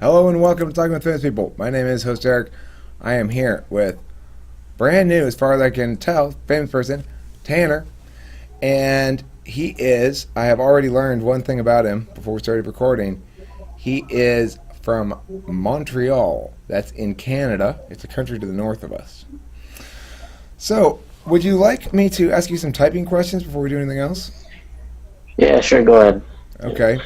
Hello and welcome to Talking with Famous People. My name is host Eric. I am here with brand new, as far as I can tell, famous person, Tanor. And he is, I have already learned one thing about him before we started recording. He is from Montreal. That's in Canada. It's a country to the north of us. So, would you like me to ask you some typing questions before we do anything else? Yeah, sure, go ahead. Okay.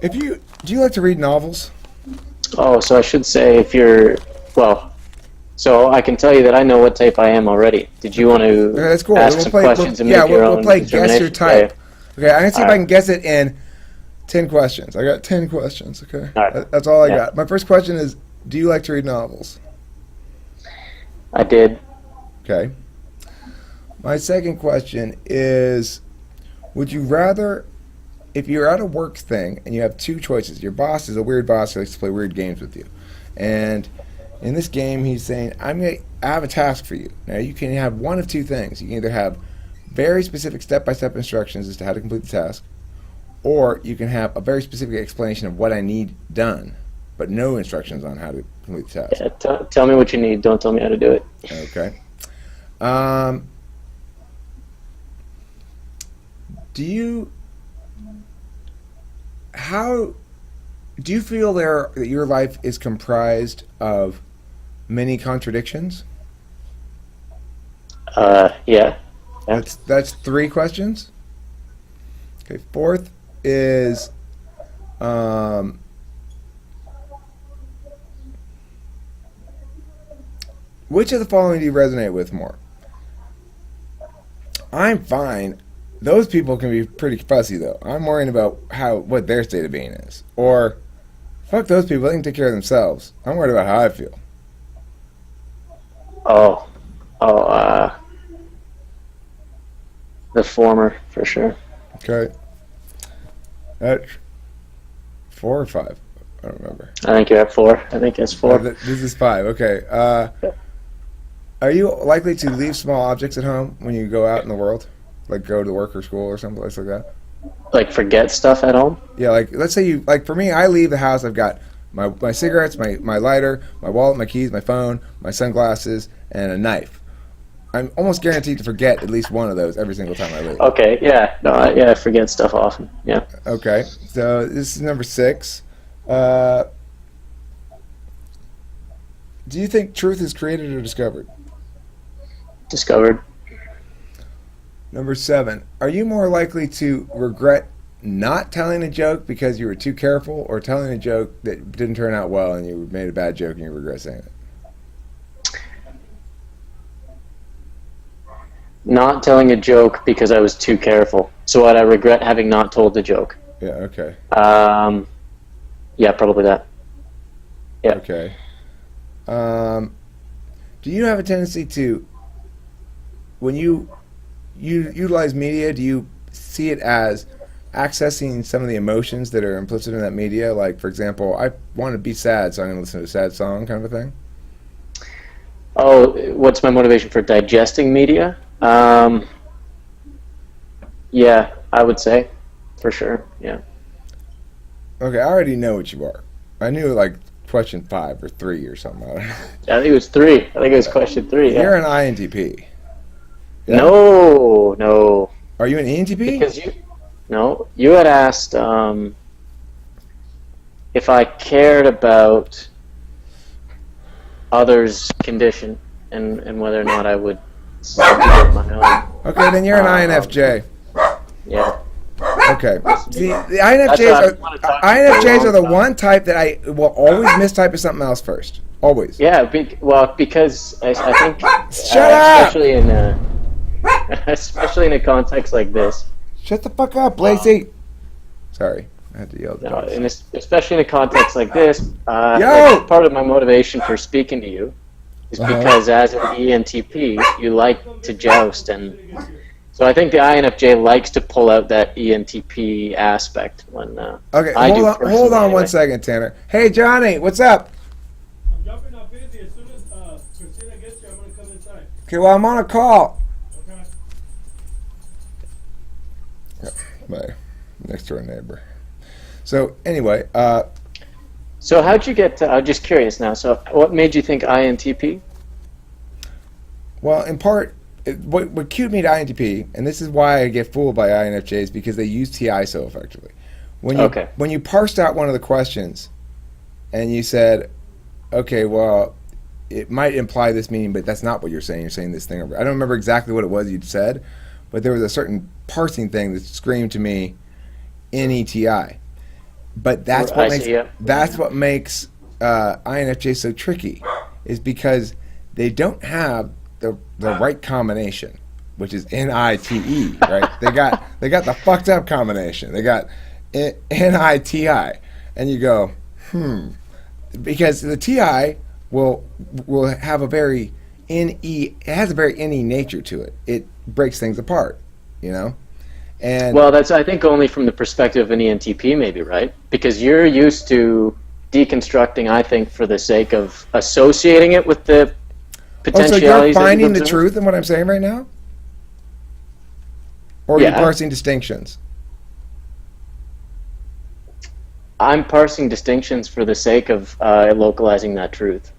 Do you like to read novels? Oh, so I should say so I can tell you that I know what type I am already. Did you want to Okay, that's cool. ask some questions and make your we'll own play guess your determination? type. Okay, I'm gonna see if I Alright. can guess it in 10 questions. I got 10 questions. Okay, Alright. that's all I Yeah. got. My first question is: do you like to read novels? I did. Okay. My second question is: would you rather, if you're at a work thing and you have two choices, your boss is a weird boss who likes to play weird games with you, and in this game he's saying, I have a task for you. Now you can have one of two things. You can either have very specific step-by-step instructions as to how to complete the task, or you can have a very specific explanation of what I need done, but no instructions on how to complete the task. Yeah, tell me what you need. Don't tell me how to do it. Okay. Do you how do you feel that your life is comprised of many contradictions? Yeah. That's three questions. Okay. Fourth is which of the following do you resonate with more? I'm fine. Those people can be pretty fussy though. I'm worrying about what their state of being is. Or fuck those people, they can take care of themselves. I'm worried about how I feel. Oh, the former, for sure. Okay. That's 4 or 5. I don't remember. I think you're at 4. I think it's 4. This is 5. Okay. Are you likely to leave small objects at home when you go out in the world? Like go to work or school or someplace like that? Like forget stuff at home? Yeah, like let's say for me, I leave the house, I've got my cigarettes, my lighter, my wallet, my keys, my phone, my sunglasses, and a knife. I'm almost guaranteed to forget at least one of those every single time I leave. Okay, yeah. No, I forget stuff often. Yeah. Okay, so this is number 6. Do you think truth is created or discovered? Discovered. Number 7. Are you more likely to regret not telling a joke because you were too careful, or telling a joke that didn't turn out well and you made a bad joke and you regret saying it? Not telling a joke because I was too careful. So what I regret having not told the joke. Yeah, okay. Yeah, probably that. Yeah. Okay. Do you have a tendency to, when you utilize media, do you see it as accessing some of the emotions that are implicit in that media? Like, for example, I want to be sad, so I'm going to listen to a sad song kind of a thing? Oh, what's my motivation for digesting media? Yeah, I would say, for sure, yeah. Okay, I already know what you are. I knew like question 5 or 3 or something. I don't know. I think it was 3. I think it was question 3, yeah. You're an INTP. Yeah? No. Are you an ENTP? Because you had asked if I cared about others' condition and whether or not I would subjugate my own. Okay, then you're an INFJ. Yeah. Okay. See, the That's what I wanna talk about. INFJs are the one type that I will always mistype as something else first. Always. Yeah, because I think Shut up! especially in a context like this. Shut the fuck up, Lacey. Sorry, I had to yell at the dogs. And especially in a context like this, Yo! part of my motivation for speaking to you is because as an ENTP, you like to joust, and so I think the INFJ likes to pull out that ENTP aspect when Okay, I do hold on anyway. 1 second, Tanor. Hey, Johnny, what's up? I'm jumping up busy. As soon as Christina gets here, I'm going to come inside. Okay, well, I'm on a call. Okay? Bye. next door neighbor. So anyway, So how'd you get to, I'm just curious now, so what made you think INTP? well, in part, what cued me to INTP, and this is why I get fooled by INFJs, because they use TI so effectively. When you parsed out one of the questions, and you said, okay, well, it might imply this meaning, but that's not what you're saying. You're saying this thing. I don't remember exactly what it was you'd said, but there was a certain parsing thing that screamed to me NETI. But that's what makes INFJ so tricky, is because they don't have the right combination, which is NITE, right? They got the fucked up combination. They got NITI, and you go, because the TI will have a very it has a very NE nature to it. It breaks things apart, you know. And well, that's, I think, only from the perspective of an ENTP, maybe, right? Because you're used to deconstructing, I think, for the sake of associating it with the potentialities. so you're finding the truth in what I'm saying right now? Or are you parsing distinctions? I'm parsing distinctions for the sake of localizing that truth.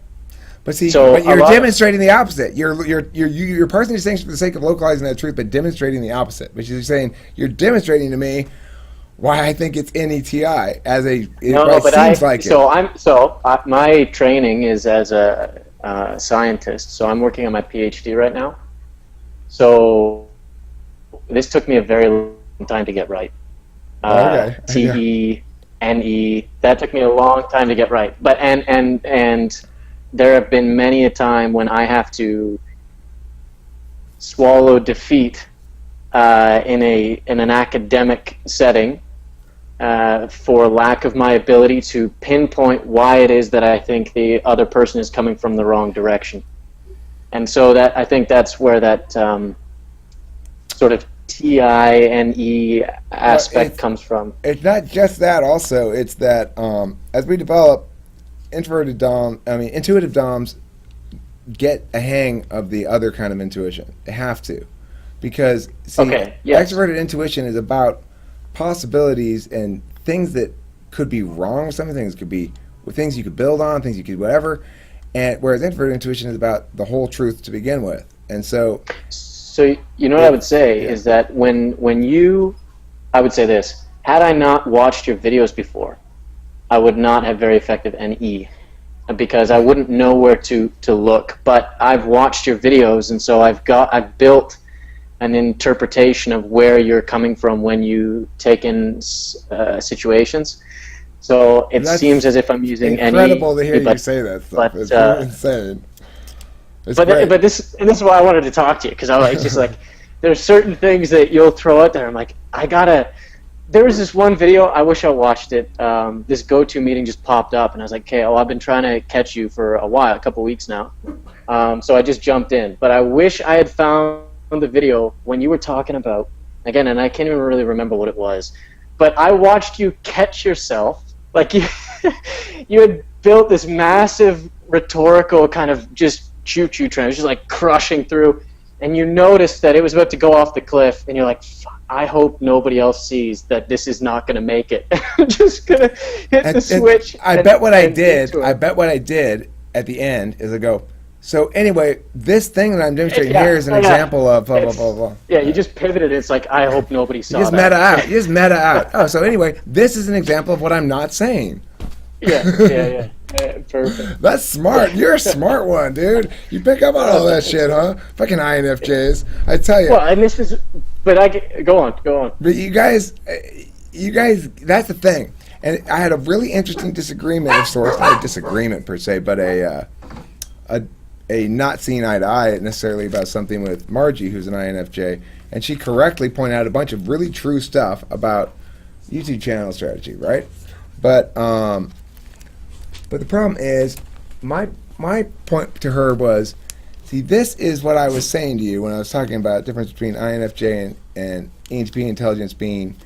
But see, but you're demonstrating the opposite. You're parsing distinctions for the sake of localizing that truth, but demonstrating the opposite, which is you're saying you're demonstrating to me why I think it's NETI as a. My training is as a scientist, so I'm working on my PhD right now. So this took me a very long time to get right. TE, NE, that took me a long time to get right. But and there have been many a time when I have to swallow defeat in an academic setting for lack of my ability to pinpoint why it is that I think the other person is coming from the wrong direction. And so that, I think that's where that sort of TINE aspect comes from. It's not just that. Also, it's that as we develop, intuitive DOMs get a hang of the other kind of intuition. They have to, because extroverted intuition is about possibilities and things that could be wrong. Some things could be things you could build on, things you could whatever, and whereas introverted intuition is about the whole truth to begin with. And so you know what I would say is that I would say this: had I not watched your videos before, I would not have very effective NE, because I wouldn't know where to look. But I've watched your videos, and so I've built an interpretation of where you're coming from when you take in situations. So it seems as if I'm using incredible to hear you say that stuff. It's insane. But this is why I wanted to talk to you, because I was just like, there's certain things that you'll throw out there. I'm like, there was this one video, I wish I watched it. This GoToMeeting just popped up, and I was like, okay, I've been trying to catch you for a couple weeks now. So I just jumped in. But I wish I had found the video when you were talking about, again, and I can't even really remember what it was, but I watched you catch yourself. Like you had built this massive rhetorical kind of just choo-choo train. It was just like crushing through. And you noticed that it was about to go off the cliff, and you're like, I hope nobody else sees that this is not going to make it. I'm just going to hit the switch. I bet what I did at the end is I go, so anyway, this thing that I'm demonstrating here is an example of blah, blah, blah, blah. Yeah, you just pivoted. It's like, I hope nobody saw that. You just meta out. Oh, so anyway, this is an example of what I'm not saying. Yeah. Perfect. That's smart. You're a smart one, dude. You pick up on all that shit, huh? Fucking INFJs. I tell you. Well, and this is, go on. But you guys, that's the thing. And I had a really interesting disagreement of sorts. Not a disagreement per se, but a not seeing eye to eye necessarily about something with Margie, who's an INFJ, and she correctly pointed out a bunch of really true stuff about YouTube channel strategy, right? But the problem is, my point to her was, see, this is what I was saying to you when I was talking about the difference between INFJ and ENTP intelligence being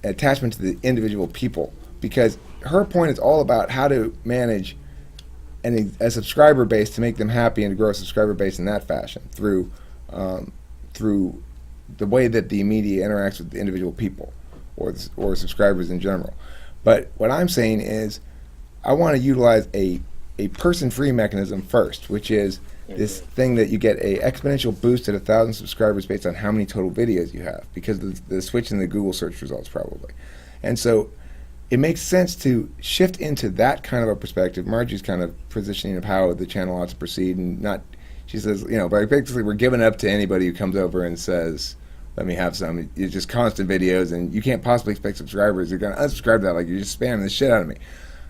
attachment to the individual people, because her point is all about how to manage a subscriber base to make them happy and to grow a subscriber base in that fashion through the way that the media interacts with the individual people. or subscribers in general. But what I'm saying is, I want to utilize a person-free mechanism first, which is this thing that you get a exponential boost at 1,000 subscribers based on how many total videos you have, because of the switch in the Google search results probably. And so it makes sense to shift into that kind of a perspective. Margie's kind of positioning of how the channel ought to proceed, and not, she says, but basically we're giving up to anybody who comes over and says, let me have some. It's just constant videos, and you can't possibly expect subscribers. You're going to unsubscribe to that, like you're just spamming the shit out of me.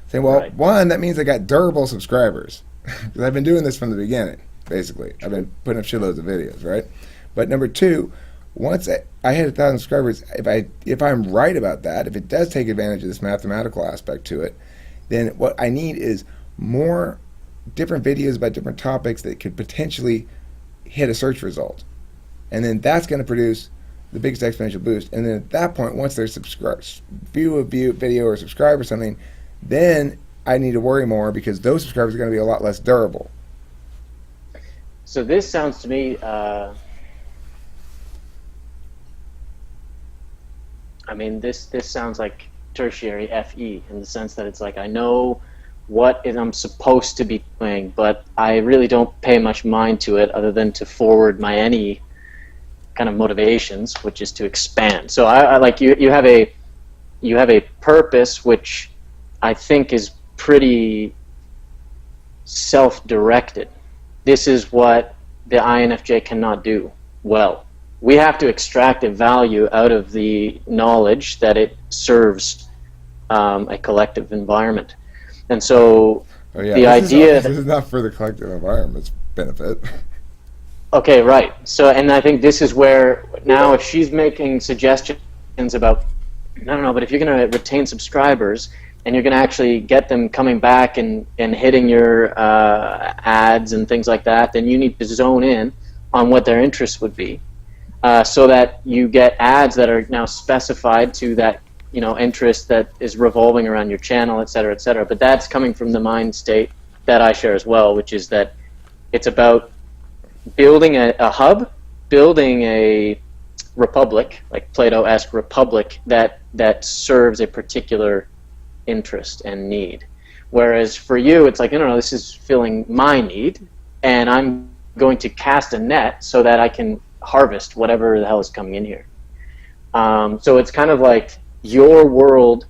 Saying, well, Right. One, that means I got durable subscribers. Because I've been doing this from the beginning, basically. I've been putting up shitloads of videos, right? But number two, once I hit 1,000 subscribers, if I'm right about that, if it does take advantage of this mathematical aspect to it, then what I need is more different videos about different topics that could potentially hit a search result. And then that's going to produce the biggest exponential boost. And then at that point, once there's view video or subscribe or something, then I need to worry more, because those subscribers are going to be a lot less durable. So this sounds to me, this sounds like tertiary FE, in the sense that it's like, I know what I'm supposed to be doing, but I really don't pay much mind to it other than to forward my any kind of motivations, which is to expand. So I like you have a purpose which I think is pretty self-directed. This is what the INFJ cannot do well. We have to extract a value out of the knowledge that it serves a collective environment. And so the this idea... this is not for the collective environment's benefit. Okay, right. So, and I think this is where, now if she's making suggestions about, I don't know, but if you're going to retain subscribers, and you're going to actually get them coming back and hitting your ads and things like that, then you need to zone in on what their interests would be, so that you get ads that are now specified to that interest that is revolving around your channel, et cetera, et cetera. But that's coming from the mind state that I share as well, which is that it's about building a hub, building a republic, like Plato-esque republic, that serves a particular interest and need. Whereas for you, it's like, no, this is filling my need, and I'm going to cast a net so that I can harvest whatever the hell is coming in here. So it's kind of like your world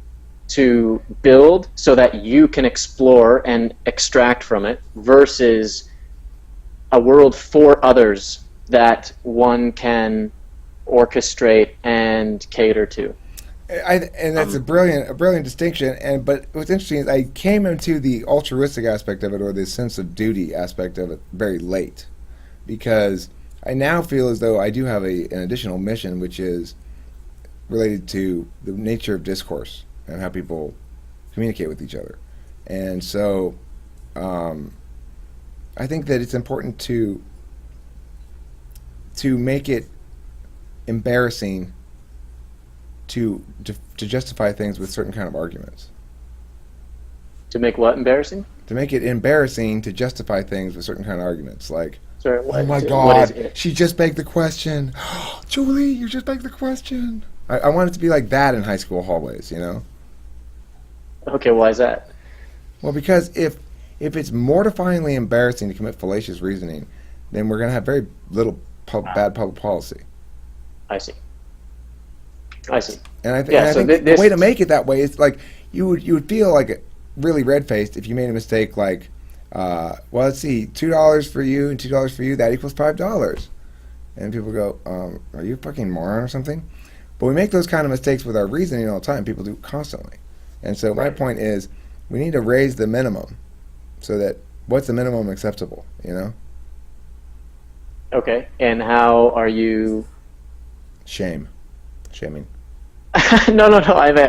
to build so that you can explore and extract from it, versus a world for others that one can orchestrate and cater to. And that's a brilliant distinction. But what's interesting is I came into the altruistic aspect of it, or the sense of duty aspect of it, very late, because I now feel as though I do have an additional mission, which is related to the nature of discourse and how people communicate with each other. And so I think that it's important to make it embarrassing to justify things with certain kind of arguments. To make what embarrassing? To make it embarrassing to justify things with certain kind of arguments, like, Sorry, oh my God, she just begged the question. Julie, you just begged the question. I want it to be like that in high school hallways, Okay, why is that? Well, because if it's mortifyingly embarrassing to commit fallacious reasoning, then we're going to have very little bad public policy. I see. And I think the way to make it that way is like you would feel like really red-faced if you made a mistake, like, well, let's see, $2 for you and $2 for you, that equals $5. And people go, are you a fucking moron or something? But we make those kind of mistakes with our reasoning all the time. People do it constantly. And so my point is, we need to raise the minimum, so that what's the minimum acceptable, Okay, and how are you... Shaming. No.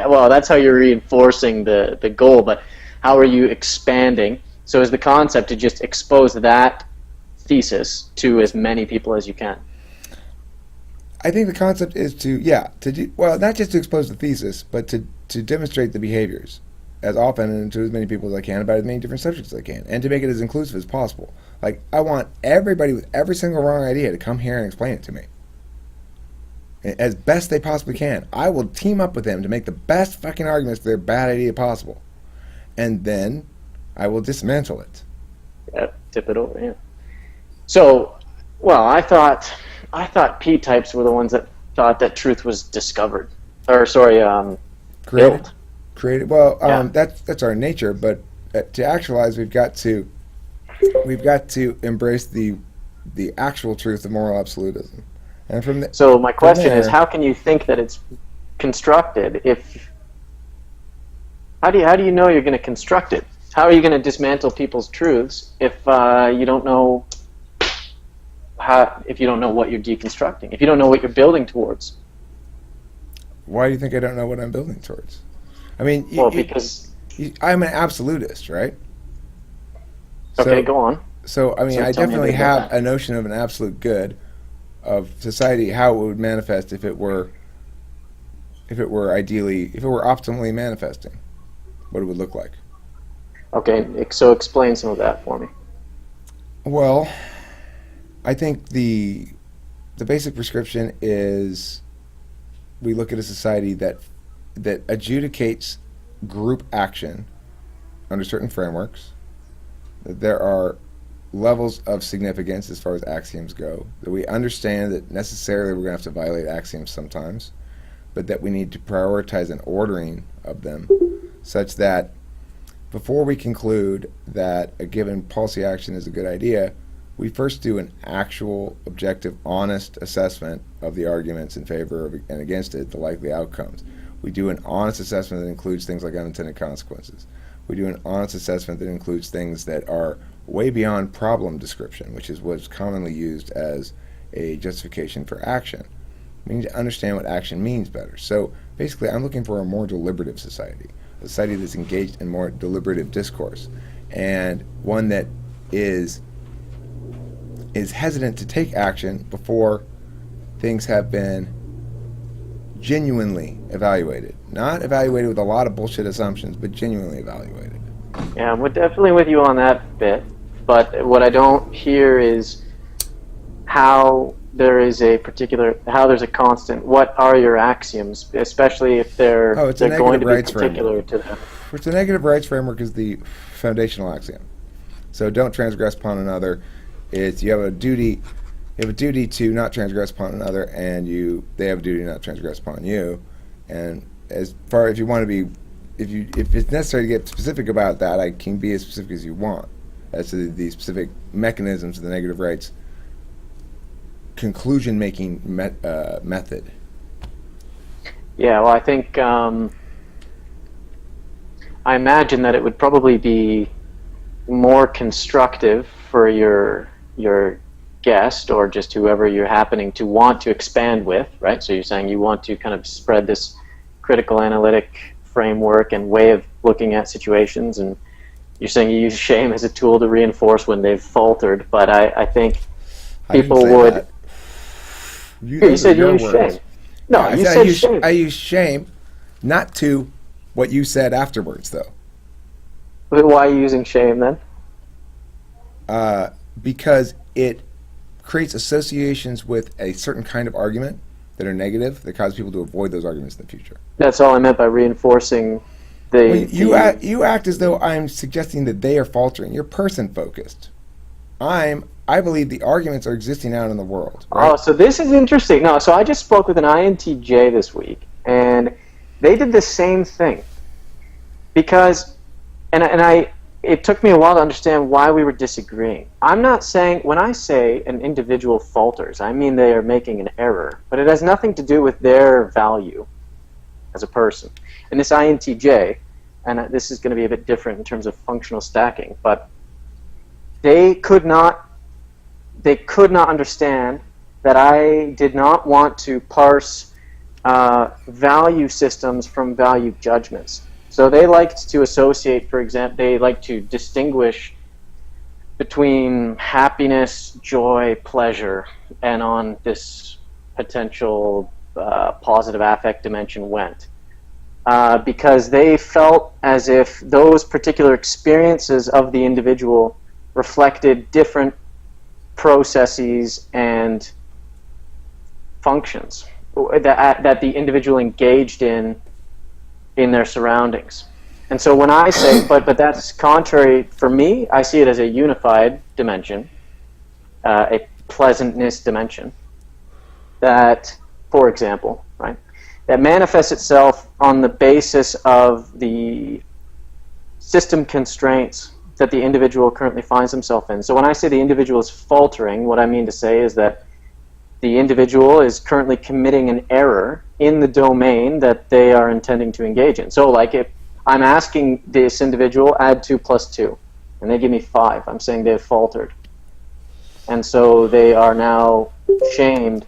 Well, that's how you're reinforcing the goal, but how are you expanding? So is the concept to just expose that thesis to as many people as you can? I think the concept is not just to expose the thesis, but to demonstrate the behaviors as often and to as many people as I can about as many different subjects as I can, and to make it as inclusive as possible. Like, I want everybody with every single wrong idea to come here and explain it to me. as best they possibly can. I will team up with them to make the best fucking arguments for their bad idea possible. And then I will dismantle it. Yeah, tip it over, yeah. So, well, I thought P-types were the ones that thought that truth was discovered. Or, sorry, built. Created. Well, Yeah. that's our nature, but to actualize, we've got to embrace the actual truth of moral absolutism. And So my question is, there, how can you think that it's constructed if... How do you know you're going to construct it? How are you going to dismantle people's truths if you don't know if you don't know what you're deconstructing, if you don't know what you're building towards? Why do you think I don't know what I'm building towards? I mean, Well, because... I'm an absolutist, right? Okay, go on. So, I mean, So I tell me definitely about have that. a notion of an absolute good of society, how it would manifest if it were optimally manifesting, what it would look like. Okay, so explain some of that for me. Well, I think the basic prescription is we look at a society that adjudicates group action under certain frameworks. That there are levels of significance as far as axioms go. That we understand that necessarily we're going to have to violate axioms sometimes, but that we need to prioritize an ordering of them such that before we conclude that a given policy action is a good idea, we first do an actual, objective, honest assessment of the arguments in favor of and against it, the likely outcomes. We do an honest assessment that includes things like unintended consequences. We do an honest assessment that includes things that are way beyond problem description, which is what's commonly used as a justification for action. We need to understand what action means better. So basically, I'm looking for a more deliberative society, a society that's engaged in more deliberative discourse, and one that is hesitant to take action before things have been genuinely evaluated. Not evaluated with a lot of bullshit assumptions, but genuinely evaluated. Yeah, I'm definitely with you on that bit, but what I don't hear is how there's a constant. What are your axioms, especially if they're going to be particular to them? Which the negative rights framework is the foundational axiom. So don't transgress upon another. It's you have a duty to not transgress upon another, and they have a duty to not transgress upon you. And as far if you want to be, if it's necessary to get specific about that, I can be as specific as you want as to the specific mechanisms of the negative rights conclusion-making method. Yeah, well, I think I imagine that it would probably be more constructive for your guest or just whoever you're happening to want to expand with, right? So you're saying you want to kind of spread this critical analytic framework and way of looking at situations, and you're saying you use shame as a tool to reinforce when they've faltered, but I think people would... That. You said you use shame. No, yeah, you said shame. I use shame, not to what you said afterwards, though. But why are you using shame then? Because it creates associations with a certain kind of argument that are negative that cause people to avoid those arguments in the future. That's all I meant by reinforcing the... Well, you act as though I'm suggesting that they are faltering. You're person-focused. I believe the arguments are existing out in the world. Right? Oh, so this is interesting. No, so I just spoke with an INTJ this week, and they did the same thing. Because, it took me a while to understand why we were disagreeing. I'm not saying, when I say an individual falters, I mean they are making an error, but it has nothing to do with their value as a person. And this INTJ, and this is going to be a bit different in terms of functional stacking, but they could not understand that I did not want to parse value systems from value judgments. So they liked to associate, for example, they like to distinguish between happiness, joy, pleasure, and on this potential positive affect dimension went. Because they felt as if those particular experiences of the individual reflected different processes and functions. that the individual engaged in their surroundings. And so when I say, but that's contrary for me, I see it as a unified dimension, a pleasantness dimension that, for example, right, that manifests itself on the basis of the system constraints that the individual currently finds himself in. So when I say the individual is faltering, what I mean to say is that the individual is currently committing an error in the domain that they are intending to engage in. So like if I'm asking this individual, add 2 plus 2, and they give me 5, I'm saying they've faltered. And so they are now shamed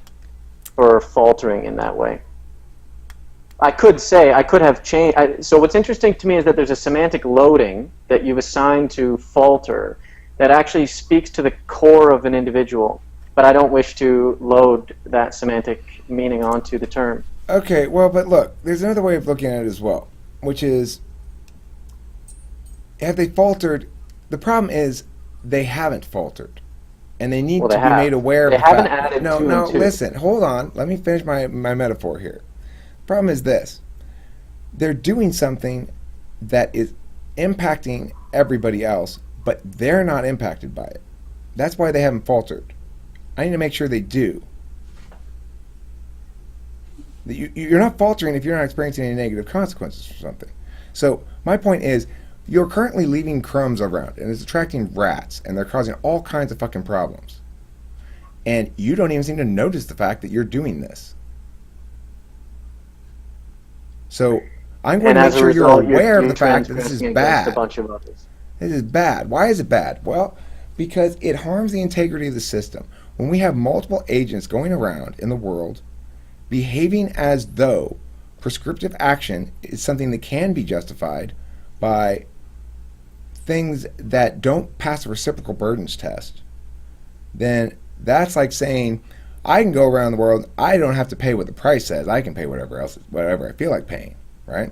for faltering in that way. I could have changed. So what's interesting to me is that there's a semantic loading that you've assigned to falter that actually speaks to the core of an individual, but I don't wish to load that semantic meaning onto the term. Okay, well, but look, there's another way of looking at it as well, which is, have they faltered? The problem is they haven't faltered, and they need to be made aware of the fact. They haven't added 2 and 2. No, listen, hold on. Let me finish my metaphor here. Problem is this: they're doing something that is impacting everybody else, but they're not impacted by it. That's why they haven't faltered. I need to make sure they do. You're not faltering if you're not experiencing any negative consequences for something. So my point is, you're currently leaving crumbs around, and it's attracting rats, and they're causing all kinds of fucking problems. And you don't even seem to notice the fact that you're doing this. So I'm going to make sure you're aware of the fact that this is bad. A bunch of others. This is bad. Why is it bad? Well, because it harms the integrity of the system. When we have multiple agents going around in the world behaving as though prescriptive action is something that can be justified by things that don't pass a reciprocal burdens test, then that's like saying, I can go around the world, I don't have to pay what the price says, I can pay whatever I feel like paying, right?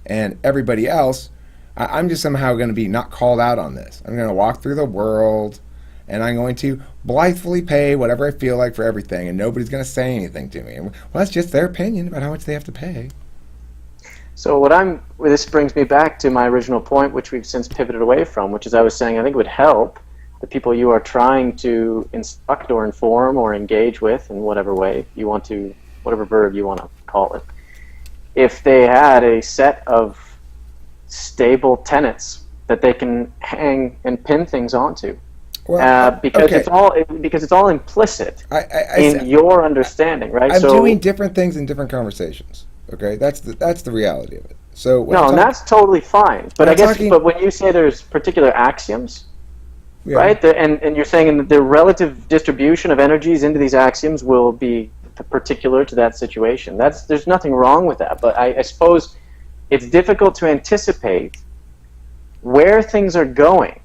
And everybody else, I'm just somehow going to be not called out on this. I'm going to walk through the world, and I'm going to blithely pay whatever I feel like for everything, and nobody's going to say anything to me. Well, that's just their opinion about how much they have to pay. So this brings me back to my original point, which we've since pivoted away from, which is I was saying I think it would help the people you are trying to instruct or inform or engage with in whatever way you want to, whatever verb you want to call it, if they had a set of stable tenets that they can hang and pin things onto. Well, because okay. it's all implicit in your understanding, right? I'm doing different things in different conversations. Okay, that's the reality of it. So and that's totally fine. But but when you say there's particular axioms, yeah, right? And you're saying the relative distribution of energies into these axioms will be particular to that situation. There's nothing wrong with that. But I suppose it's difficult to anticipate where things are going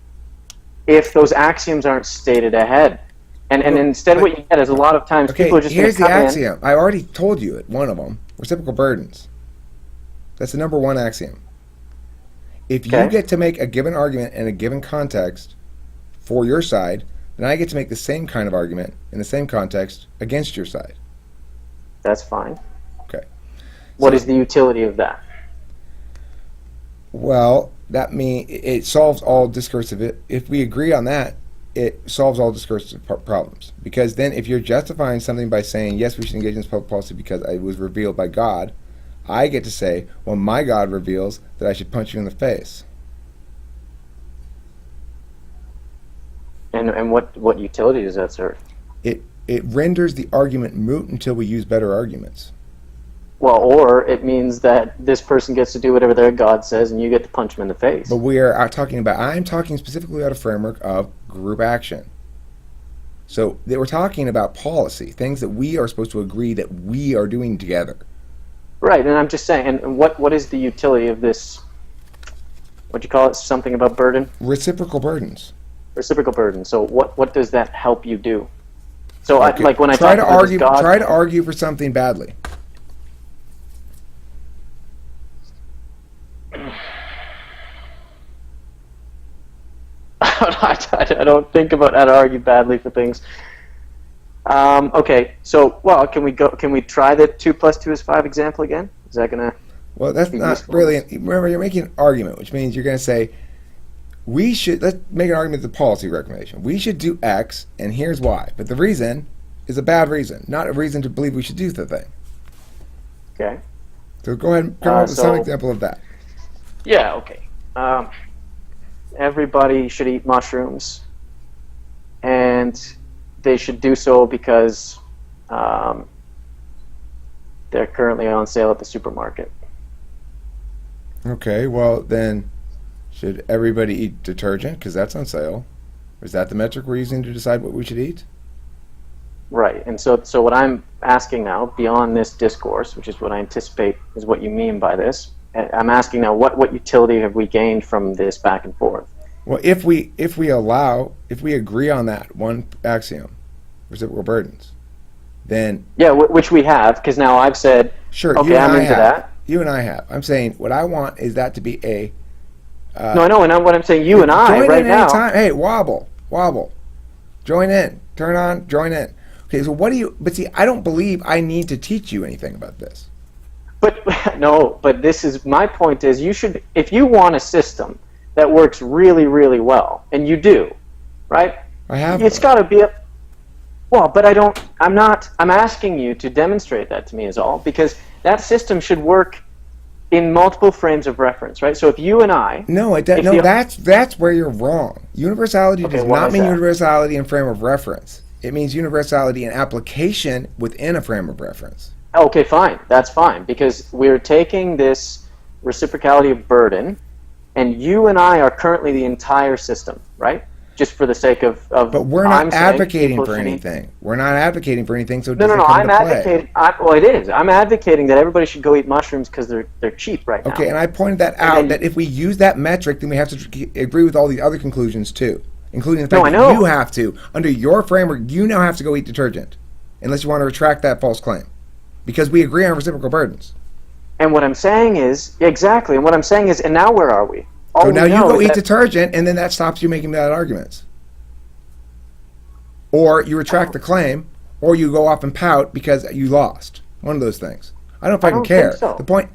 if those axioms aren't stated ahead. And instead what you get is a lot of times people are just going to come in. Here's the axiom. I already told you it, one of them. Reciprocal burdens. That's the number one axiom. If you get to make a given argument in a given context for your side, then I get to make the same kind of argument in the same context against your side. That's fine. Okay. What is the utility of that? Well, that means it solves all discursive. If we agree on that, it solves all discursive problems. Because then if you're justifying something by saying, yes, we should engage in this public policy because it was revealed by God, I get to say, well, my God reveals that I should punch you in the face. And what utility does that serve? It renders the argument moot until we use better arguments. Well, or it means that this person gets to do whatever their God says and you get to punch them in the face. But I'm talking specifically out of framework of group action. So they were talking about policy, things that we are supposed to agree that we are doing together. Right, and I'm just saying, and what is the utility of this, what'd you call it, something about burden? Reciprocal burdens. Reciprocal burden. So what does that help you do? So okay. When I try talk to about argue, God, try to argue for something badly. I don't think about how to argue badly for things. Okay, so well, can we try the 2 plus 2 is 5 example again? Is that gonna? Well, that's not useful. really. Remember, you're making an argument, which means you're going to say let's make an argument. The policy recommendation. We should do X, and here's why. But the reason is a bad reason, not a reason to believe we should do the thing. Okay. So go ahead and come up with some so- example of that. Yeah. Okay. Everybody should eat mushrooms, and they should do so because they're currently on sale at the supermarket. Okay, well then, should everybody eat detergent because that's on sale? Is that the metric we're using to decide what we should eat? Right. And so what I'm asking now, beyond this discourse, which is what I anticipate is what you mean by this, I'm asking now, what utility have we gained from this back and forth? Well, if we agree on that one axiom, reciprocal burdens, then Yeah, which we have, because now I've said, sure, okay, you and I'm I into have. that. You and I have. I'm saying what I want is that to be a. No, I know, and what I'm saying, you and I, join right in now. anytime. Hey, wobble. Join in. Turn on. Join in. Okay, so what do you? But see, I don't believe I need to teach you anything about this. But no, but this is my point is you should, if you want a system that works really, really well, and you do, right? I have. It's got to be a. Well, but I'm asking you to demonstrate that to me is all, because that system should work in multiple frames of reference, right? So if you and I... No, that's where you're wrong. Universality does not mean universality in frame of reference. It means universality in application within a frame of reference. Okay, fine. That's fine, because we're taking this reciprocality of burden, and you and I are currently the entire system, right? Just for the sake of but we're not advocating for anything. We're not advocating for anything, so it doesn't come I'm into play. advocating. Well, it is. I'm advocating that everybody should go eat mushrooms because they're cheap right now. Okay, and I pointed that out, that if we use that metric, then we have to agree with all the other conclusions too, including the fact that you have to, under your framework, you now have to go eat detergent, unless you want to retract that false claim, because we agree on reciprocal burdens. And what I'm saying is, exactly, and what I'm saying is, and now where are we? So now you go eat detergent, and then that stops you making bad arguments. Or you retract the claim, or you go off and pout because you lost. One of those things. I don't fucking care. Think so. The point.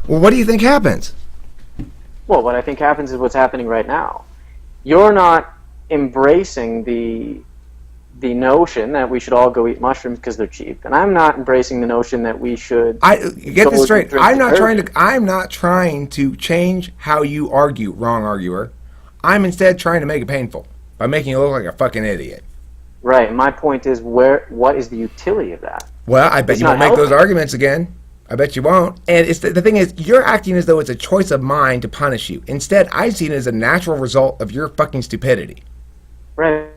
Well, what do you think happens? Well, what I think happens is what's happening right now. You're not embracing the notion that we should all go eat mushrooms because they're cheap, and I'm not embracing the notion that we should. Get this straight. I'm not trying to change how you argue, wrong arguer. I'm instead trying to make it painful by making you look like a fucking idiot. Right. And my point is, what is the utility of that? Well, I bet you won't make those arguments again. I bet you won't. And it's the thing is, you're acting as though it's a choice of mine to punish you. Instead, I see it as a natural result of your fucking stupidity. Right.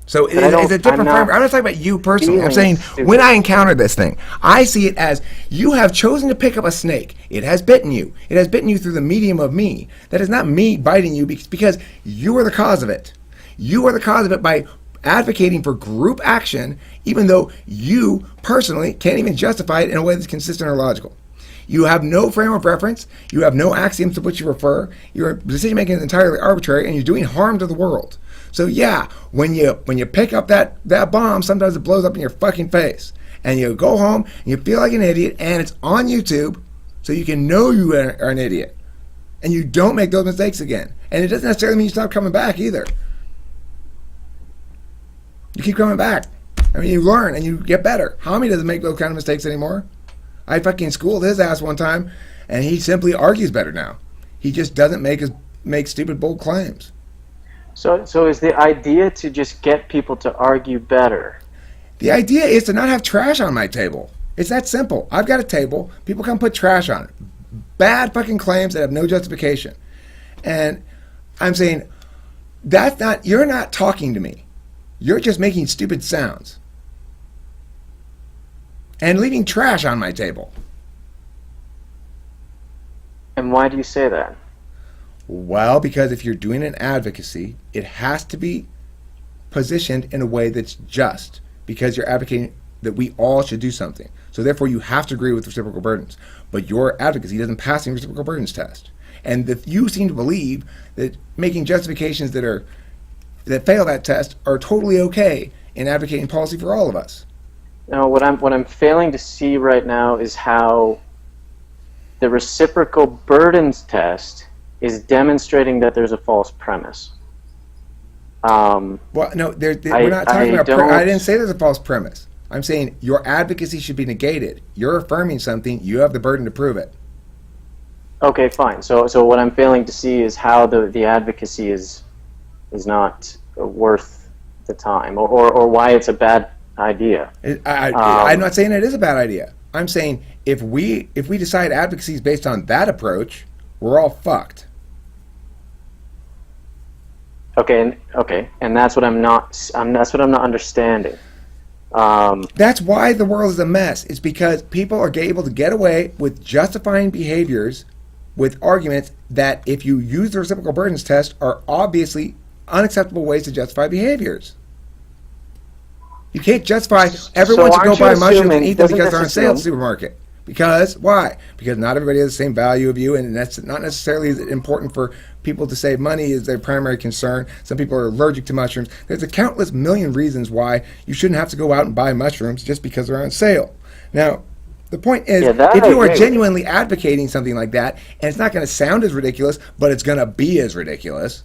So it's a different framework. I'm not talking about you personally. I'm saying when I encounter this thing, I see it as you have chosen to pick up a snake. It has bitten you. It has bitten you through the medium of me. That is not me biting you because you are the cause of it. You are the cause of it by advocating for group action, even though you personally can't even justify it in a way that's consistent or logical. You have no frame of reference. You have no axioms to which you refer. Your decision making is entirely arbitrary, and you're doing harm to the world. So yeah, when you pick up that bomb, sometimes it blows up in your fucking face, and you go home and you feel like an idiot, and it's on YouTube, so you can know you are an idiot, and you don't make those mistakes again. And it doesn't necessarily mean you stop coming back either. You keep coming back. I mean, you learn and you get better. Hami doesn't make those kind of mistakes anymore. I fucking schooled his ass one time, and he simply argues better now. He just doesn't make stupid, bold claims. So is the idea to just get people to argue better? The idea is to not have trash on my table. It's that simple. I've got a table. People come put trash on it. Bad fucking claims that have no justification. And I'm saying, you're not talking to me. You're just making stupid sounds. And leaving trash on my table. And why do you say that? Well, because if you're doing an advocacy, it has to be positioned in a way that's just, because you're advocating that we all should do something. So therefore, you have to agree with reciprocal burdens. But your advocacy doesn't pass the reciprocal burdens test. And that you seem to believe that making justifications that fail that test are totally okay in advocating policy for all of us. No, what I'm failing to see right now is how the reciprocal burdens test is demonstrating that there's a false premise. Well, no, we're not talking about. I didn't say there's a false premise. I'm saying your advocacy should be negated. You're affirming something. You have the burden to prove it. Okay, fine. So what I'm failing to see is how the advocacy is not worth the time, or why it's a bad idea. I'm not saying it is a bad idea. I'm saying if we decide advocacy is based on that approach, we're all fucked. Okay, and that's what I'm not understanding. That's why the world is a mess. It's because people are able to get away with justifying behaviors with arguments that, if you use the reciprocal burdens test, are obviously unacceptable ways to justify behaviors. You can't justify everyone should go buy mushrooms and eat them because they're on sale at the supermarket. Because, why? Because not everybody has the same value of you, and that's not necessarily important for people to save money is their primary concern. Some people are allergic to mushrooms. There's a countless million reasons why you shouldn't have to go out and buy mushrooms just because they're on sale. Now, the point is, if you are genuinely advocating something like that, and it's not going to sound as ridiculous, but it's going to be as ridiculous,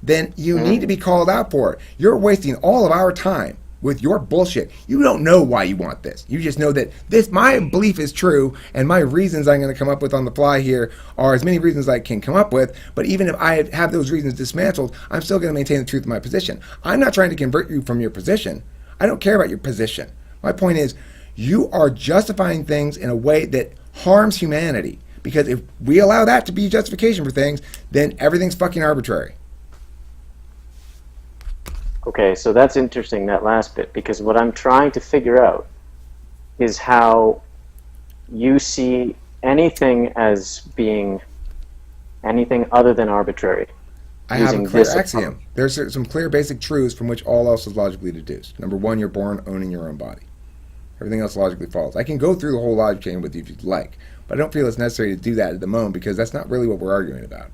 then you need to be called out for it. You're wasting all of our time with your bullshit. You don't know why you want this. You just know that my belief is true, and my reasons I'm going to come up with on the fly here are as many reasons as I can come up with. But even if I have those reasons dismantled, I'm still going to maintain the truth of my position. I'm not trying to convert you from your position. I don't care about your position. My point is, you are justifying things in a way that harms humanity. Because if we allow that to be justification for things, then everything's fucking arbitrary. Okay, so that's interesting, that last bit, because what I'm trying to figure out is how you see anything as being anything other than arbitrary. I have a clear axiom. There's some clear basic truths from which all else is logically deduced. Number one, you're born owning your own body. Everything else logically follows. I can go through the whole logic chain with you if you'd like, but I don't feel it's necessary to do that at the moment because that's not really what we're arguing about.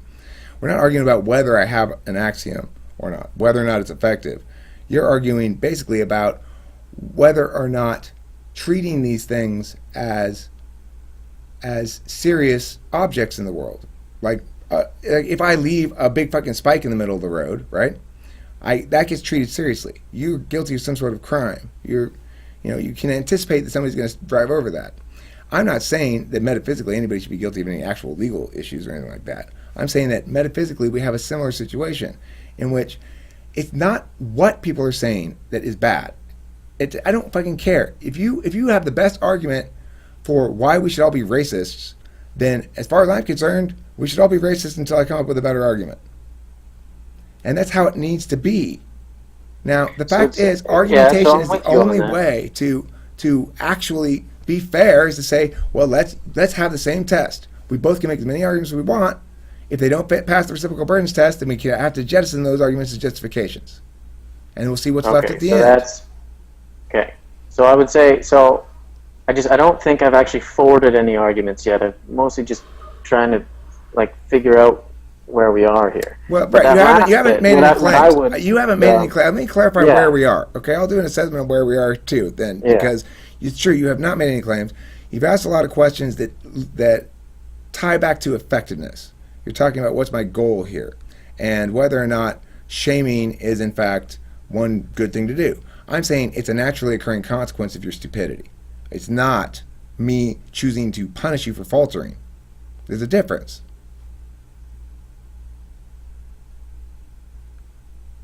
We're not arguing about whether I have an axiom or not, whether or not it's effective. You're arguing basically about whether or not treating these things as serious objects in the world. Like if I leave a big fucking spike in the middle of the road, right? That gets treated seriously. You're guilty of some sort of crime. You can anticipate that somebody's going to drive over that. I'm not saying that metaphysically anybody should be guilty of any actual legal issues or anything like that. I'm saying that metaphysically we have a similar situation in which it's not what people are saying that is bad. I don't fucking care. If you have the best argument for why we should all be racists, then as far as I'm concerned, we should all be racist until I come up with a better argument. And that's how it needs to be. Now, the fact is, argumentation is the only way to actually be fair is to say, well, let's have the same test. We both can make as many arguments as we want. If they don't pass the reciprocal burdens test, then we have to jettison those arguments as justifications. And we'll see what's left at the end. Okay. So I would say, I don't think I've actually forwarded any arguments yet. I'm mostly just trying to figure out where we are here. Well, right, you haven't made any claims. You haven't made any claims. Let me clarify where we are. Okay, I'll do an assessment of where we are too then, because it's true you have not made any claims. You've asked a lot of questions that tie back to effectiveness. You're talking about what's my goal here, and whether or not shaming is in fact one good thing to do. I'm saying it's a naturally occurring consequence of your stupidity. It's not me choosing to punish you for faltering. There's a difference.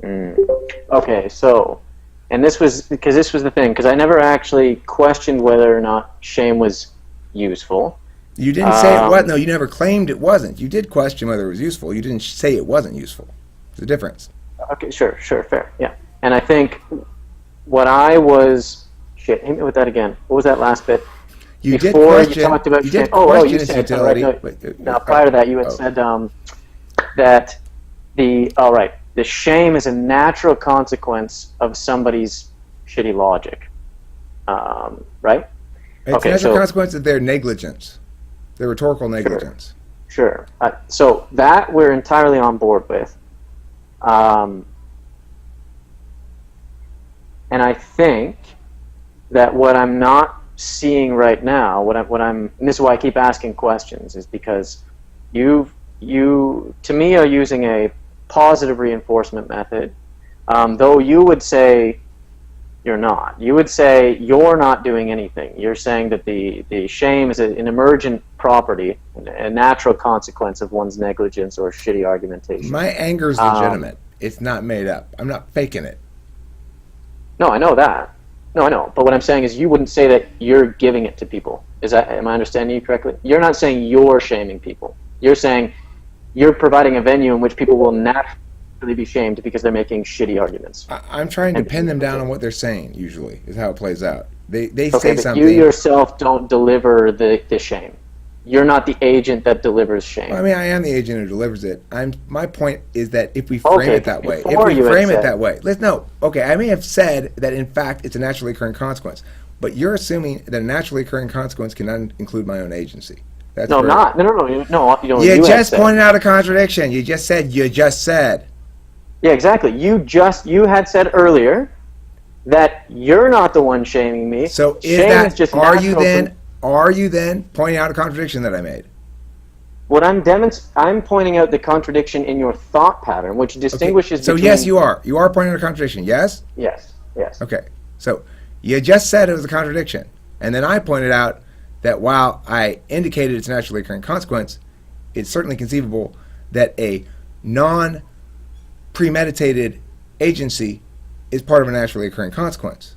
Okay, so, and this was the thing, because I never actually questioned whether or not shame was useful. You didn't say it was. No, you never claimed it wasn't. You did question whether it was useful. You didn't say it wasn't useful. There's a difference. Okay, sure, fair, yeah. And I think what I was... Shit, hit me with that again. What was that last bit? You did question... You talked about you did you its said... utility. Prior to that, you had said that the shame is a natural consequence of somebody's shitty logic. Right? It's a natural consequence of their negligence. Their rhetorical negligence. Sure. So that we're entirely on board with. And I think that what I'm not seeing right now, and this is why I keep asking questions, is because you to me are using a positive reinforcement method, though you would say you're not. You would say you're not doing anything. You're saying that the shame is an emergent property, a natural consequence of one's negligence or shitty argumentation. My anger is legitimate. It's not made up. I'm not faking it. No, I know that. No, I know. But what I'm saying is you wouldn't say that you're giving it to people. Am I understanding you correctly? You're not saying you're shaming people. You're saying you're providing a venue in which people will naturally be shamed because they're making shitty arguments. I'm trying to pin them down on what they're saying, usually, is how it plays out. They Okay, say but something. you yourself don't deliver the shame. You're not the agent that delivers shame. I mean, I am the agent who delivers it. My point is that if we frame it that way, I may have said that in fact it's a naturally occurring consequence, but you're assuming that a naturally occurring consequence cannot include my own agency. That's No, I'm not. No. You don't. You had just said. pointed out a contradiction. You just said. Yeah, exactly. You had said earlier that you're not the one shaming me. So are you then pointing out a contradiction that I made? What I'm pointing out the contradiction in your thought pattern, which distinguishes So between... yes, you are. You are pointing out a contradiction, yes? Yes. Okay. So you just said it was a contradiction. And then I pointed out that while I indicated it's a naturally occurring consequence, it's certainly conceivable that a non-premeditated agency is part of a naturally occurring consequence.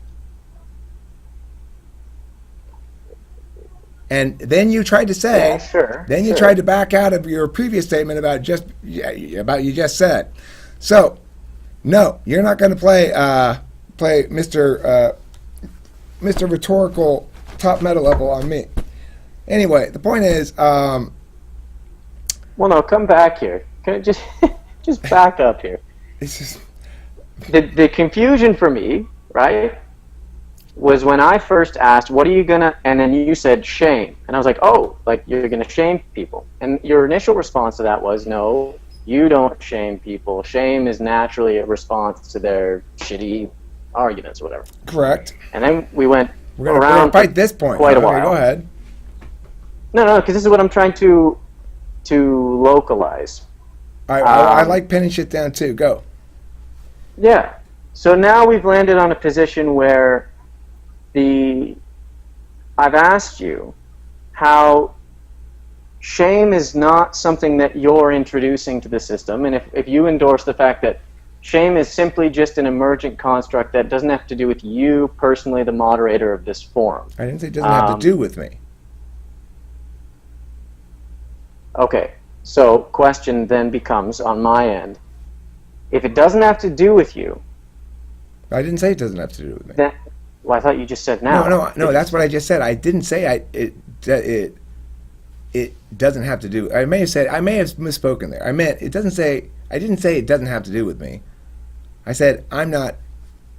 And then you tried to say, you tried to back out of your previous statement about you just said. So, no, you're not going to play Mr. Rhetorical top meta level on me. Anyway, the point is, well, no, come back here. Can I just back up here? It's just the confusion for me, right, was when I first asked, what are you gonna, and then you said shame, and I was like, oh, like you're gonna shame people, and your initial response to that was, no, you don't shame people. Shame is naturally a response to their shitty arguments or whatever. Correct. And then we went we're around gonna fight this point quite a okay, while. Go ahead. No, because this is what I'm trying to localize. I like pinning shit down too. Go. Yeah. So now we've landed on a position where I've asked you how shame is not something that you're introducing to the system, and if you endorse the fact that shame is simply just an emergent construct that doesn't have to do with you personally, the moderator of this forum. I didn't say it doesn't have to do with me. Okay. So question then becomes, on my end, if it doesn't have to do with you... I didn't say it doesn't have to do with me. Then, well, I thought you just said now. No, that's what I just said. I didn't say it doesn't have to do... I may have misspoken there. I didn't say it doesn't have to do with me. I said I'm not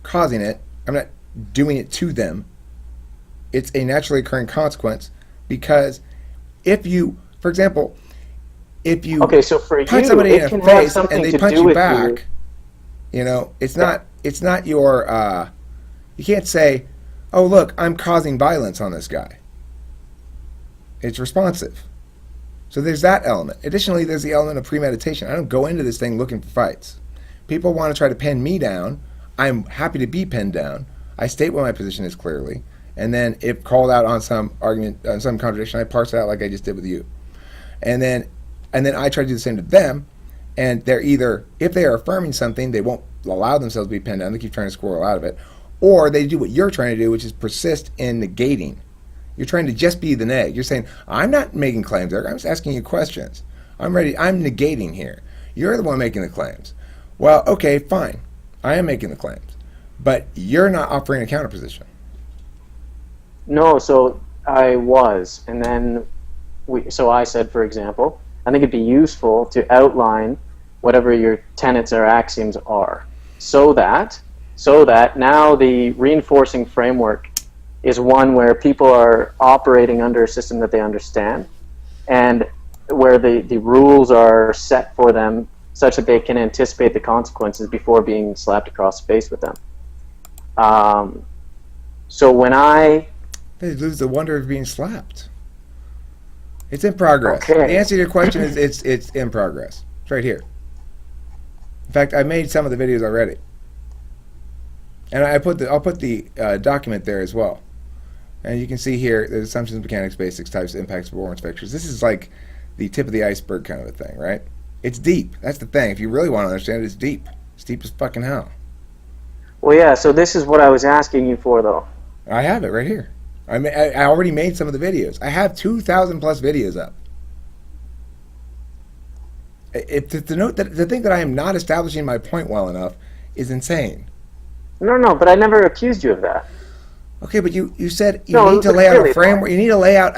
causing it. I'm not doing it to them. It's a naturally occurring consequence because if you, for example... If you punch somebody in the face and they punch you back, it's not your. You can't say, "Oh, look, I'm causing violence on this guy." It's responsive. So there's that element. Additionally, there's the element of premeditation. I don't go into this thing looking for fights. People want to try to pin me down. I'm happy to be pinned down. I state what my position is clearly, and then if called out on some argument, on some contradiction, I parse it out like I just did with you, and then I try to do the same to them, and they're either, if they are affirming something, they won't allow themselves to be pinned down, they keep trying to squirrel out of it, or they do what you're trying to do, which is persist in negating. You're trying to just be the neg. You're saying, I'm not making claims there, I'm just asking you questions. I'm negating here. You're the one making the claims. Well, okay, fine. I am making the claims. But you're not offering a counterposition. No, so I was, and then so I said, for example, I think it'd be useful to outline whatever your tenets or axioms are, so that now the reinforcing framework is one where people are operating under a system that they understand, and where the rules are set for them such that they can anticipate the consequences before being slapped across the face with them. So when I They lose the wonder of being slapped. It's in progress. Okay. The answer to your question is it's in progress. It's right here. In fact, I made some of the videos already, and I'll put the document there as well. And you can see here the assumptions, mechanics, basics, types, impacts, performance fixtures. This is like the tip of the iceberg kind of a thing, right? It's deep. That's the thing. If you really want to understand it, it's deep. It's deep as fucking hell. Well, yeah. So this is what I was asking you for, though. I have it right here. I already made some of the videos. I have 2,000 plus videos up. To note that to think that I am not establishing my point well enough is insane. No, but I never accused you of that. Okay, but you said you No, need to but lay out really, a framework. You need to lay out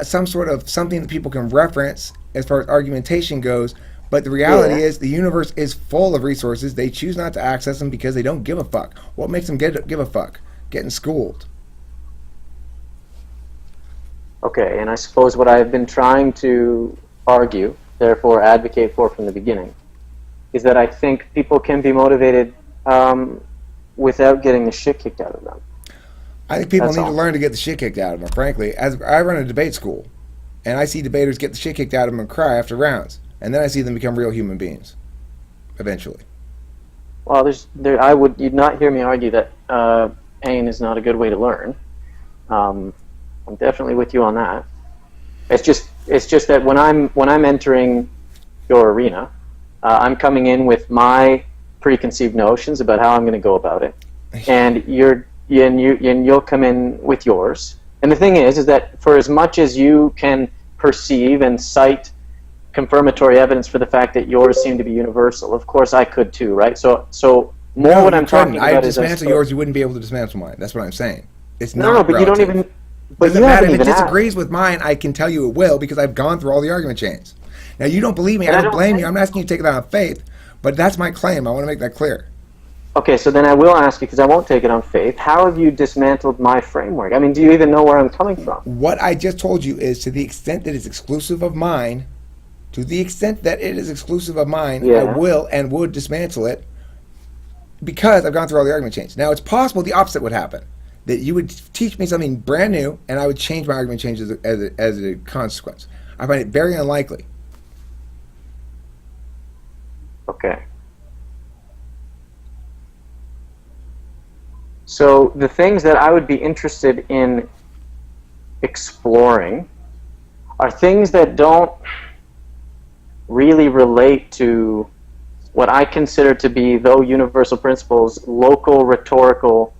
some sort of something that people can reference as far as argumentation goes. But the reality is the universe is full of resources. They choose not to access them because they don't give a fuck. What makes them give a fuck? Getting schooled. Okay, and I suppose what I've been trying to argue, therefore advocate for from the beginning, is that I think people can be motivated without getting the shit kicked out of them. I think people That's need all. to learn to get the shit kicked out of them, frankly. As I run a debate school, and I see debaters get the shit kicked out of them and cry after rounds. And then I see them become real human beings, eventually. Well, you'd not hear me argue that pain is not a good way to learn. I'm definitely with you on that. It's just that when I'm entering your arena, I'm coming in with my preconceived notions about how I'm going to go about it, and you'll come in with yours. And the thing is that for as much as you can perceive and cite confirmatory evidence for the fact that yours seem to be universal, of course I could too, right? So more what I'm talking about I is dismantle yours, you wouldn't be able to dismantle mine. That's what I'm saying. It's no, not but relative. you don't even. But Doesn't you matter haven't if it even asked. disagrees with mine. I can tell you it will because I've gone through all the argument chains. Now you don't believe me. And I I don't don't blame think- you. I'm not asking you to take it on faith, but that's my claim. I want to make that clear. Okay, so then I will ask you, because I won't take it on faith, how have you dismantled my framework? I mean, do you even know where I'm coming from? What I just told you is to the extent that it's exclusive of mine, I Yeah. will and would dismantle it because I've gone through all the argument chains. Now, it's possible the opposite would happen, that you would teach me something brand new and I would change my argument changes as a consequence. I find it very unlikely. Okay. So the things that I would be interested in exploring are things that don't really relate to what I consider to be, though universal principles, local rhetorical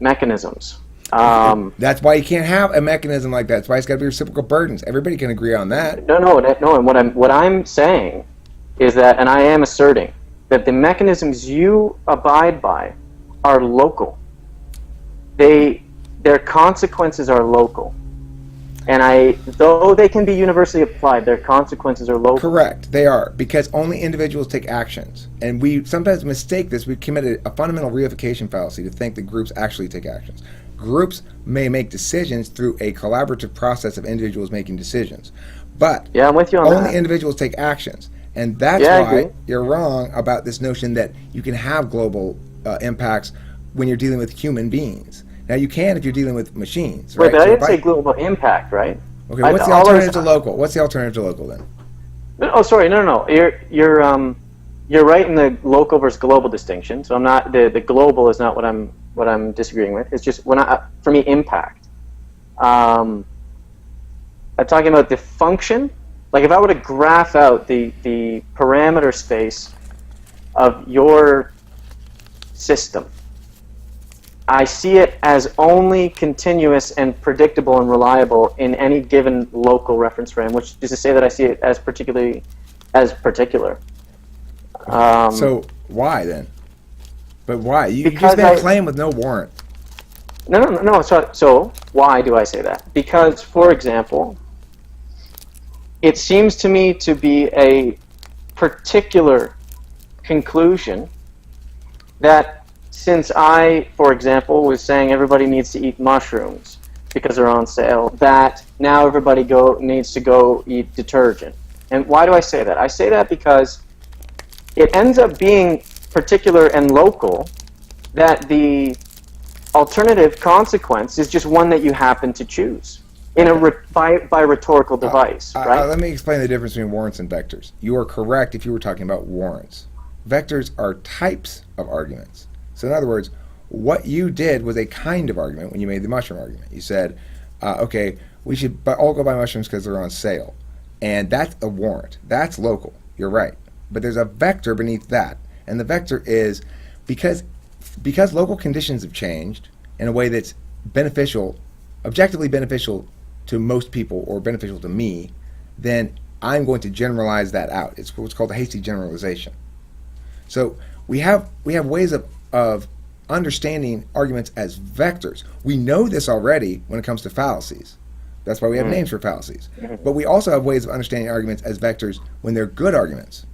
mechanisms. That's why you can't have a mechanism like that. That's why it's got to be reciprocal burdens. Everybody can agree on that. No. And what I'm saying is that, and I am asserting that the mechanisms you abide by are local. Their consequences are local, and though they can be universally applied, their consequences are local. Correct, they are, because only individuals take actions, and we sometimes mistake this. We've committed a fundamental reification fallacy to think that groups actually take actions. Groups may make decisions through a collaborative process of individuals making decisions, but Yeah, I'm with you on only that. individuals take actions, and that's Yeah, I why agree. you're wrong about this notion that you can have global impacts when you're dealing with human beings. Now you can if you're dealing with machines, right? Wait, but I So didn't say global impact, right? Okay, what's the alternative to local? What's the alternative to local then? Oh, sorry, no. You're right in the local versus global distinction. So I'm not the global is not what I'm disagreeing with. It's just for me impact. I'm talking about the function. Like if I were to graph out the parameter space of your system, I see it as only continuous and predictable and reliable in any given local reference frame, which is to say that I see it as particular. So why then? But why? You Because just made a claim with no warrant. No. So why do I say that? Because, for example, it seems to me to be a particular conclusion that since I, for example, was saying everybody needs to eat mushrooms because they're on sale, that now everybody needs to go eat detergent. And why do I say that? I say that because it ends up being particular and local, that the alternative consequence is just one that you happen to choose in a by rhetorical device, right? Let me explain the difference between warrants and vectors. You are correct if you were talking about warrants. Vectors are types of arguments. So in other words, what you did was a kind of argument when you made the mushroom argument. You said, okay, we should all go buy mushrooms because they're on sale. And that's a warrant. That's local. You're right. But there's a vector beneath that. And the vector is because local conditions have changed in a way that's beneficial, objectively beneficial to most people or beneficial to me, then I'm going to generalize that out. It's what's called a hasty generalization. So we have ways of understanding arguments as vectors. We know this already when it comes to fallacies. That's why we have names for fallacies. But we also have ways of understanding arguments as vectors when they're good arguments.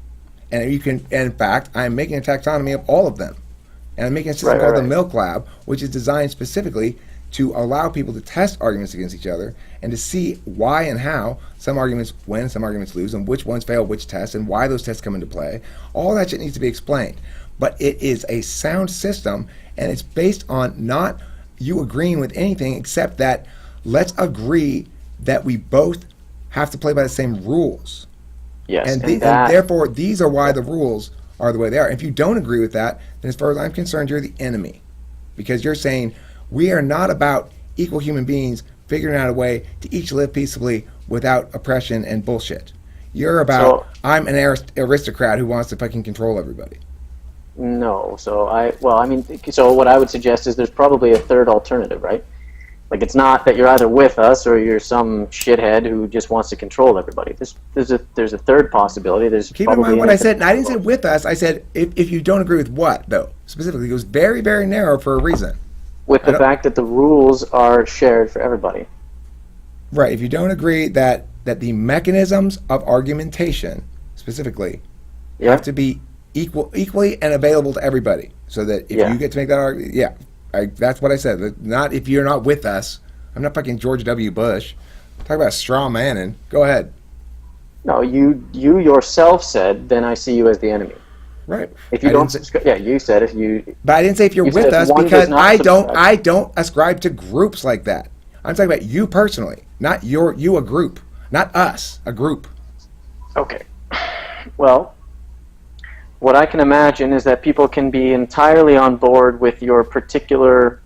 And you can, and in fact, I'm making a taxonomy of all of them. And I'm making a system called the Milk Lab, which is designed specifically to allow people to test arguments against each other and to see why and how some arguments win, some arguments lose, and which ones fail which tests, and why those tests come into play. All that shit needs to be explained. But it is a sound system, and it's based on not you agreeing with anything except that let's agree that we both have to play by the same rules. Yes, and therefore, these are why the rules are the way they are. If you don't agree with that, then as far as I'm concerned, you're the enemy. Because you're saying, we are not about equal human beings figuring out a way to each live peaceably without oppression and bullshit. You're about, I'm an aristocrat who wants to fucking control everybody. No, so what I would suggest is there's probably a third alternative, right? Like, it's not that you're either with us or you're some shithead who just wants to control everybody. There's a third possibility. Keep in mind what I said, and I didn't say with us. I said if you don't agree with what, though, specifically. It was very, very narrow for a reason. With the fact that the rules are shared for everybody. Right. If you don't agree that the mechanisms of argumentation, specifically, have to be equally and available to everybody, so that if you get to make that argument, that's what I said. Not if you're not with us. I'm not fucking George W. Bush. Talk about straw manning. Go ahead. No, you yourself said, then I see you as the enemy. Right. If you don't subscribe, you said if you. But I didn't say if you're with us because I don't ascribe to groups like that. I'm talking about you personally, not you a group, not us a group. Okay. Well, what I can imagine is that people can be entirely on board with your particular,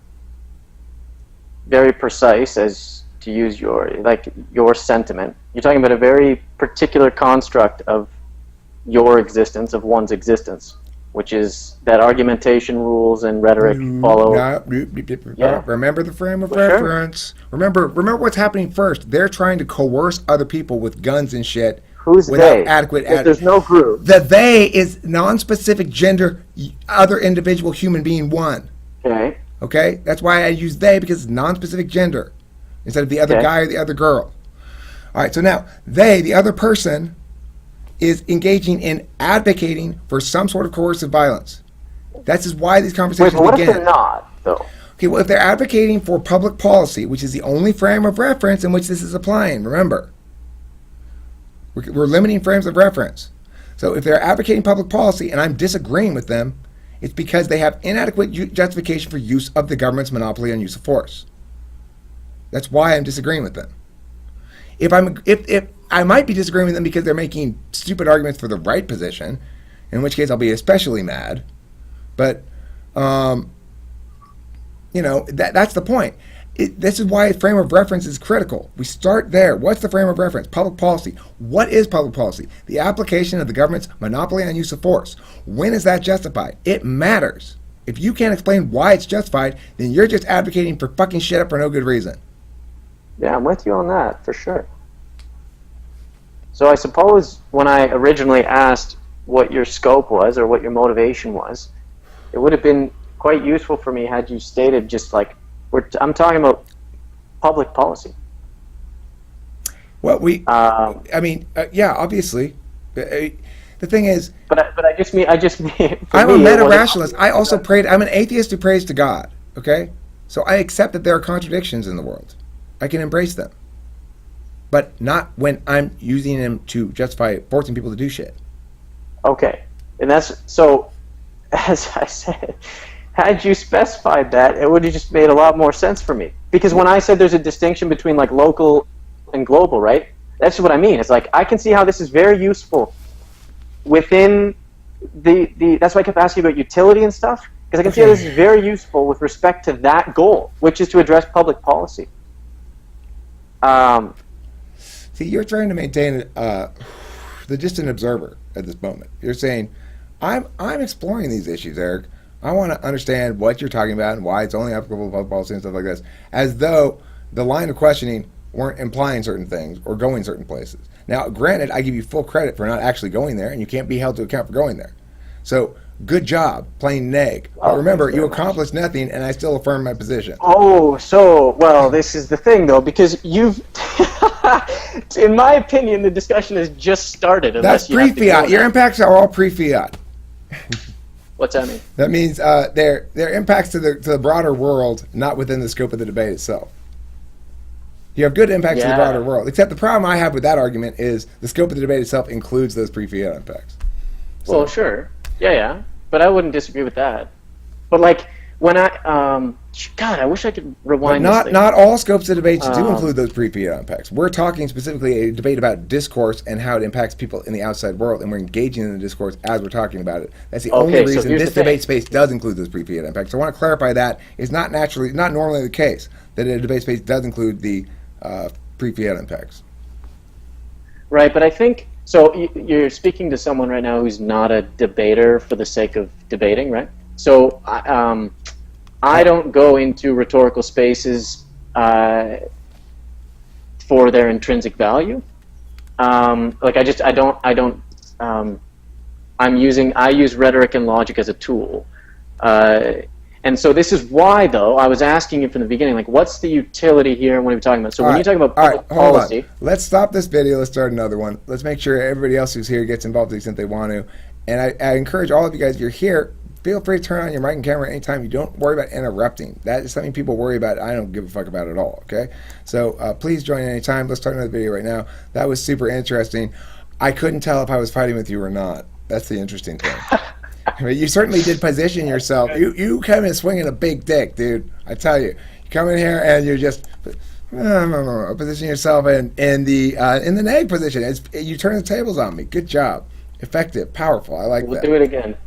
very precise, as to use your sentiment. You're talking about a very particular construct of your existence, of one's existence, which is that argumentation rules and rhetoric follow. Remember the frame of reference. Sure. Remember what's happening first. They're trying to coerce other people with guns and shit. Who's they? There's no group. The they is non-specific gender, other individual human being one. Okay. Okay? That's why I use they, because it's non-specific gender instead of the other guy or the other girl. All right, so now they, the other person, is engaging in advocating for some sort of coercive violence. That's just why these conversations begin. What if they're not, though? Okay, well, if they're advocating for public policy, which is the only frame of reference in which this is applying, remember. We're limiting frames of reference. So if they're advocating public policy and I'm disagreeing with them, it's because they have inadequate justification for use of the government's monopoly on use of force. That's why I'm disagreeing with them. If I might be disagreeing with them because they're making stupid arguments for the right position, in which case I'll be especially mad. But that's the point. This is why frame of reference is critical. We start there. What's the frame of reference? Public policy. What is public policy? The application of the government's monopoly on use of force. When is that justified? It matters. If you can't explain why it's justified, then you're just advocating for fucking shit up for no good reason. Yeah, I'm with you on that, for sure. So I suppose when I originally asked what your scope was or what your motivation was, it would have been quite useful for me had you stated just like, I'm talking about public policy. Well, obviously. The thing is, but I just mean. I'm a meta-rationalist. I'm an atheist who prays to God. Okay, so I accept that there are contradictions in the world. I can embrace them, but not when I'm using them to justify forcing people to do shit. Okay, and that's so. As I said, had you specified that, it would have just made a lot more sense for me. Because when I said there's a distinction between like local and global, right? That's what I mean. It's like I can see how this is very useful within the that's why I kept asking about utility and stuff, because I can see how this is very useful with respect to that goal, which is to address public policy. See, you're trying to maintain the distant observer at this moment. You're saying, I'm exploring these issues, Eric. I want to understand what you're talking about and why it's only applicable to public policy and stuff like this, as though the line of questioning weren't implying certain things or going certain places. Now, granted, I give you full credit for not actually going there, and you can't be held to account for going there. So, good job playing neg. But remember, you accomplished nothing, and I still affirm my position. Oh, so, well, this is the thing, though, because you've, in my opinion, the discussion has just started. That's pre-fiat. Your impacts are all pre-fiat. What's that mean? That means they're impacts to the broader world, not within the scope of the debate itself. You have good impacts to the broader world, except the problem I have with that argument is the scope of the debate itself includes those pre-fiat impacts. So, well, sure. Yeah. But I wouldn't disagree with that. But, like, when I... God, I wish I could rewind this thing. Not all scopes of debates do include those pre-fiat impacts. We're talking specifically a debate about discourse and how it impacts people in the outside world, and we're engaging in the discourse as we're talking about it. That's the only reason this debate space does include those pre-fiat impacts. So I want to clarify that it's not normally the case that a debate space does include the pre-fiat impacts. Right, but I think... So you're speaking to someone right now who's not a debater for the sake of debating, right? So I don't go into rhetorical spaces for their intrinsic value. I use rhetoric and logic as a tool. And so this is why, though, I was asking you from the beginning, like, what's the utility here and what are we talking about? So when you're talking about public policy... Hold on. Let's stop this video. Let's start another one. Let's make sure everybody else who's here gets involved to the extent they want to. And I encourage all of you guys, if you're here, feel free to turn on your mic and camera anytime. You don't worry about interrupting. That is something people worry about. I don't give a fuck about it at all, okay? So please join anytime. Let's start another video right now. That was super interesting. I couldn't tell if I was fighting with you or not. That's the interesting thing. I mean, you certainly did position yourself. You come in swinging a big dick, dude. I tell you. You come in here and you're just position yourself in the neg position. You turn the tables on me. Good job. Effective. Powerful. I like that. We'll do it again.